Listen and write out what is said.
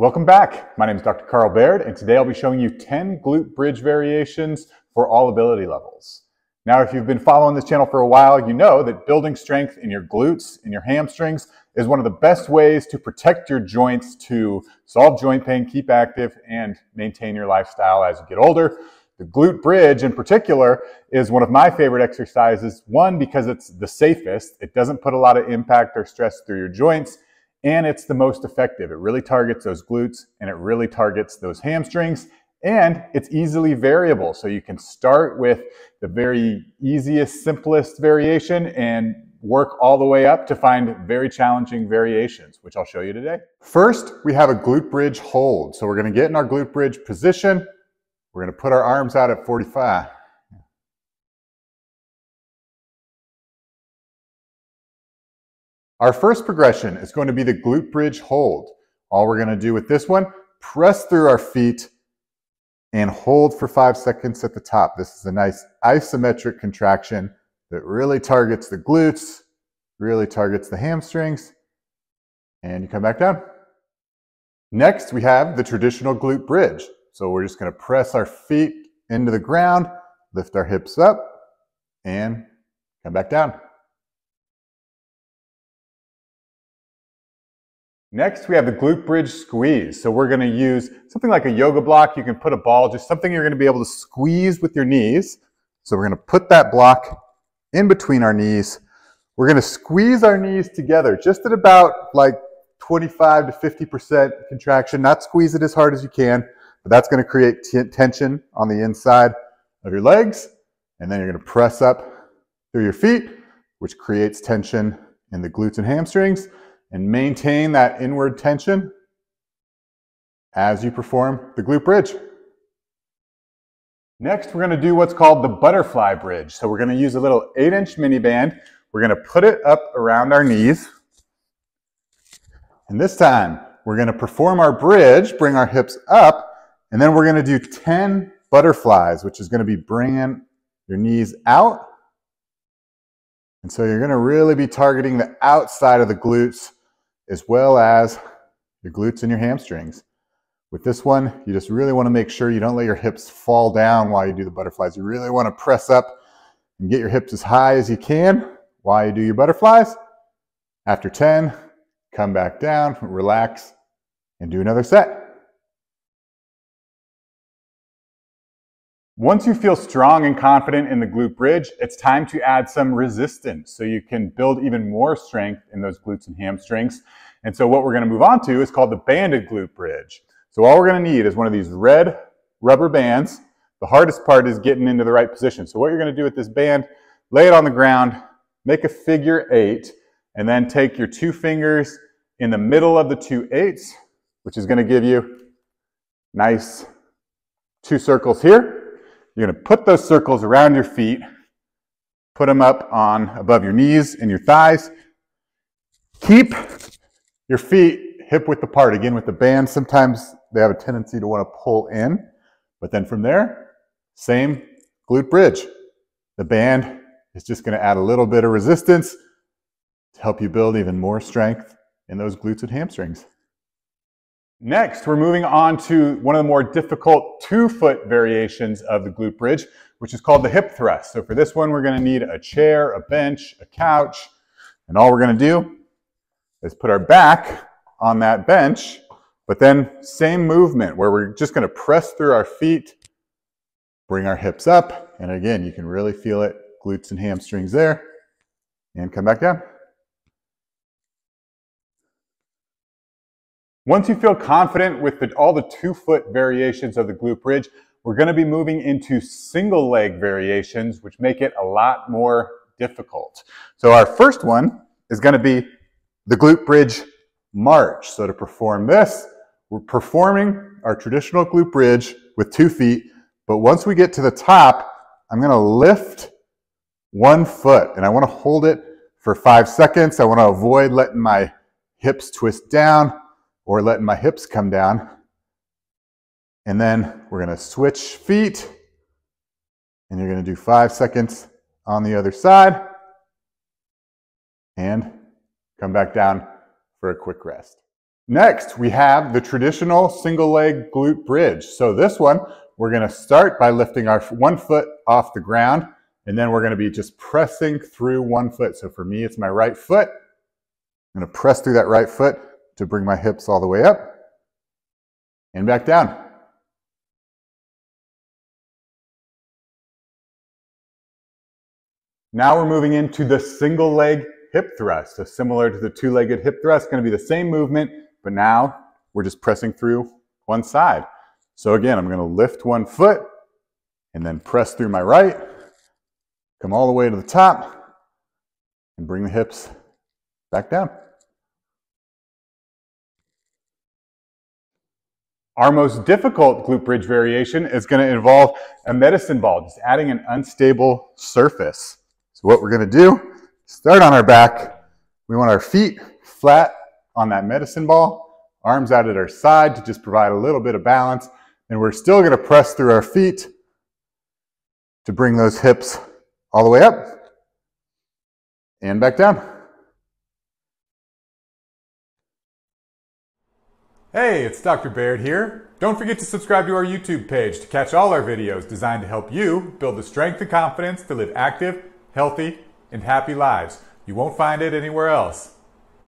Welcome back. My name is Dr. Baird, and today I'll be showing you 10 glute bridge variations for all ability levels. Now, if you've been following this channel for a while, you know that building strength in your glutes and your hamstrings is one of the best ways to protect your joints, to solve joint pain, keep active, and maintain your lifestyle as you get older. The glute bridge in particular is one of my favorite exercises. One, because it's the safest. It doesn't put a lot of impact or stress through your joints. And it's the most effective. It really targets those glutes and it really targets those hamstrings, and it's easily variable. So you can start with the very easiest, simplest variation and work all the way up to find very challenging variations, which I'll show you today. First, we have a glute bridge hold. So we're gonna get in our glute bridge position. We're gonna put our arms out at 45. Our first progression is going to be the glute bridge hold. All we're going to do with this one, press through our feet and hold for 5 seconds at the top. This is a nice isometric contraction that really targets the glutes, really targets the hamstrings, and you come back down. Next, we have the traditional glute bridge. So we're just going to press our feet into the ground, lift our hips up, and come back down. Next, we have the glute bridge squeeze. So we're going to use something like a yoga block. You can put a ball, just something you're going to be able to squeeze with your knees. So we're going to put that block in between our knees. We're going to squeeze our knees together just at about like 25 to 50% contraction. Not squeeze it as hard as you can, but that's going to create tension on the inside of your legs. And then you're going to press up through your feet, which creates tension in the glutes and hamstrings. And maintain that inward tension as you perform the glute bridge. Next, we're going to do what's called the butterfly bridge. So we're going to use a little 8-inch mini band. We're going to put it up around our knees. And this time, we're going to perform our bridge, bring our hips up, and then we're going to do 10 butterflies, which is going to be bringing your knees out. And so you're going to really be targeting the outside of the glutes as well as your glutes and your hamstrings. With this one, you just really want to make sure you don't let your hips fall down while you do the butterflies. You really want to press up and get your hips as high as you can while you do your butterflies. After 10, come back down, relax, and do another set. Once you feel strong and confident in the glute bridge, it's time to add some resistance so you can build even more strength in those glutes and hamstrings. And so what we're going to move on to is called the banded glute bridge. So all we're going to need is one of these red rubber bands. The hardest part is getting into the right position. So what you're going to do with this band, lay it on the ground, make a figure 8, and then take your 2 fingers in the middle of the 2 8s, which is going to give you nice 2 circles here. You're going to put those circles around your feet, put them up on above your knees and your thighs. Keep your feet hip width apart. Again, with the band, sometimes they have a tendency to want to pull in, but then from there, same glute bridge. The band is just going to add a little bit of resistance to help you build even more strength in those glutes and hamstrings. Next, we're moving on to one of the more difficult 2-foot variations of the glute bridge, which is called the hip thrust. So for this one, we're going to need a chair, a bench, a couch, and all we're going to do is put our back on that bench, but then same movement where we're just going to press through our feet, bring our hips up, and again, you can really feel it, glutes and hamstrings there, and come back down. Once you feel confident with all the 2-foot variations of the glute bridge, we're going to be moving into single leg variations, which make it a lot more difficult. So our first one is going to be the glute bridge march. So to perform this, we're performing our traditional glute bridge with 2 feet, but once we get to the top, I'm going to lift 1 foot, and I want to hold it for 5 seconds. I want to avoid letting my hips twist down or letting my hips come down. And then we're going to switch feet, and you're going to do 5 seconds on the other side, and come back down for a quick rest. Next, we have the traditional single leg glute bridge. So this one, we're gonna start by lifting our one foot off the ground, and then we're gonna be just pressing through one foot. So for me, it's my right foot. I'm gonna press through that right foot to bring my hips all the way up and back down. Now we're moving into the single leg hip thrust. So similar to the two-legged hip thrust, gonna be the same movement, but now we're just pressing through one side. So again, I'm gonna lift one foot and then press through my right, come all the way to the top, and bring the hips back down. Our most difficult glute bridge variation is gonna involve a medicine ball, just adding an unstable surface. So what we're gonna do, start on our back. We want our feet flat on that medicine ball, arms out at our side to just provide a little bit of balance. And we're still gonna press through our feet to bring those hips all the way up and back down. Hey, it's Dr. Baird here. Don't forget to subscribe to our YouTube page to catch all our videos designed to help you build the strength and confidence to live active, healthy, and happy lives. You won't find it anywhere else.